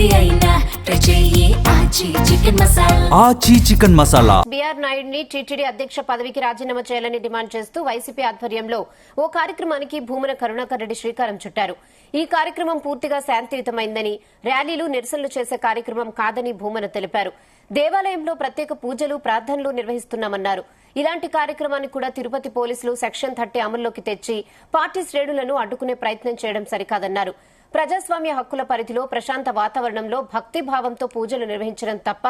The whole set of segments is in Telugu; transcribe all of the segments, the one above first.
ఏది అయినా ట్రై చెయ్యి ఆచి చికెన్ మసాలా. బీఆర్ నాయుడిని టీటీడీ అధ్యక్ష పదవికి రాజీనామా చేయాలని డిమాండ్ చేస్తూ వైసీపీ ఆధ్వర్యంలో ఓ కార్యక్రమానికి భూమన కరుణాకర్ రెడ్డి శ్రీకారం చుట్టారు. ఈ కార్యక్రమం పూర్తిగా శాంతియుతమైందని, ర్యాలీలు నిరసనలు చేసే కార్యక్రమం కాదని భూమన తెలిపారు. దేవాలయంలో ప్రత్యేక పూజలు ప్రార్థనలు నిర్వహిస్తున్నామన్నారు. ఇలాంటి కార్యక్రమాన్ని కూడా తిరుపతి పోలీసులు సెక్షన్ 30 అమల్లోకి తెచ్చి పార్టీ శ్రేణులను అడ్డుకునే ప్రయత్నం చేయడం సరికాదన్నారు. ప్రజాస్వామ్య హక్కుల పరిధిలో ప్రశాంత వాతావరణంలో భక్తిభావంతో పూజలు నిర్వహించడం తప్ప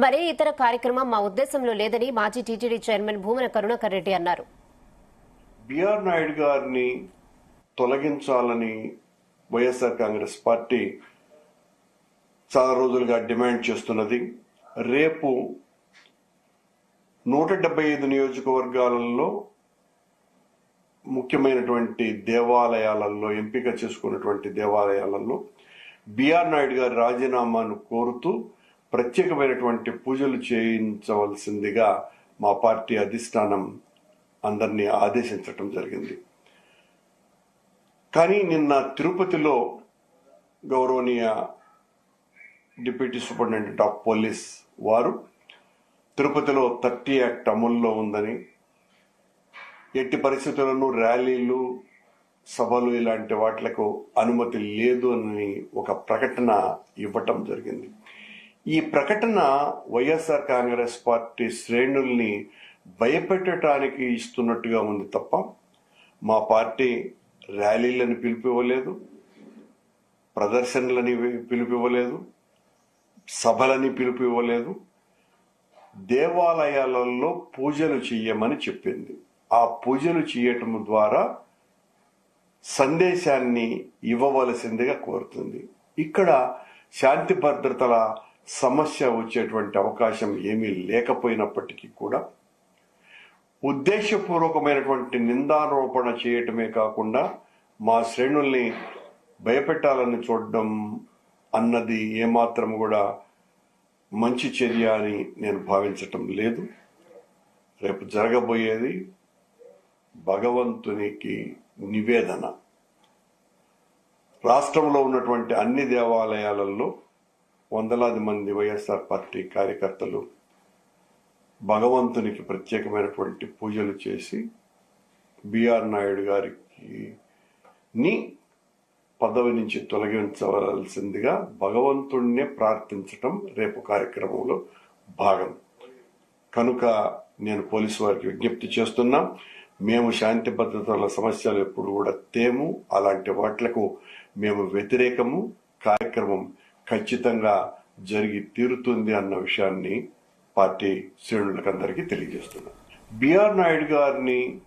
మరే ఇతర కార్యక్రమం మా ఉద్దేశంలో లేదని మాజీ టీటీడీ చైర్మన్ భూమన కరుణాకర్ రెడ్డి అన్నారు. బీఆర్ నాయుడు గారిని తొలగించాలని వైఎస్ఆర్ కాంగ్రెస్ పార్టీ చాలా రోజులుగా డిమాండ్ చేస్తున్నది. రేపు 175 నియోజకవర్గాలలో ముఖ్యమైనటువంటి దేవాలయాలలో, ఎంపిక చేసుకున్నటువంటి దేవాలయాలలో బీఆర్ నాయుడు గారి రాజీనామాను కోరుతూ ప్రత్యేకమైనటువంటి పూజలు చేయించవలసిందిగా మా పార్టీ అధిష్టానం అందరినీ ఆదేశించటం జరిగింది. కానీ నిన్న తిరుపతిలో గౌరవనీయ డిప్యూటీ సూపరింటెండెంట్ ఆఫ్ పోలీస్ వారు తిరుపతిలో 30 యాక్ట్ అమల్లో ఉందని, ఎట్టి పరిస్థితులను ర్యాలీలు, సభలు ఇలాంటి వాటిలకు అనుమతి లేదు అని ఒక ప్రకటన ఇవ్వటం జరిగింది. ఈ ప్రకటన వైఎస్ఆర్ కాంగ్రెస్ పార్టీ శ్రేణుల్ని భయపెట్టడానికి ఇస్తున్నట్టుగా ఉంది తప్ప మా పార్టీ ర్యాలీలను పిలిపివ్వలేదు, ప్రదర్శనలని పిలిపివ్వలేదు, సభలని పిలిపివ్వలేదు. దేవాలయాలలో పూజలు చేయమని చెప్పింది. ఆ పూజలు చేయటం ద్వారా సందేశాన్ని ఇవ్వవలసిందిగా కోరుతుంది. ఇక్కడ శాంతి భద్రతల సమస్య వచ్చేటువంటి అవకాశం ఏమీ లేకపోయినప్పటికీ కూడా ఉద్దేశపూర్వకమైనటువంటి నిందారోపణ చేయటమే కాకుండా మా శ్రేణుల్ని భయపెట్టాలని చూడడం అన్నది ఏమాత్రం కూడా మంచి చర్య అని నేను భావించటం లేదు. రేపు జరగబోయేది భగవంతునికి నివేదన. రాష్ట్రంలో ఉన్నటువంటి అన్ని దేవాలయాలలో వందలాది మంది వైఎస్ఆర్ పార్టీ కార్యకర్తలు భగవంతునికి ప్రత్యేకమైనటువంటి పూజలు చేసి బీఆర్ నాయుడు గారికి పదవి నుంచి తొలగించవలసిందిగా భగవంతుణ్ణే ప్రార్థించటం రేపు కార్యక్రమంలో భాగం. కనుక నేను పోలీసు వారికి విజ్ఞప్తి చేస్తున్నా, మేము శాంతి భద్రతల సమస్యలు ఎప్పుడు కూడా తేము, అలాంటి వాట్లకు మేము వ్యతిరేకము. కార్యక్రమం ఖచ్చితంగా జరిగి తీరుతుంది అన్న విషయాన్ని పార్టీ శ్రేణులకందరికీ తెలియజేస్తున్నాం. బీఆర్ నాయుడు గారిని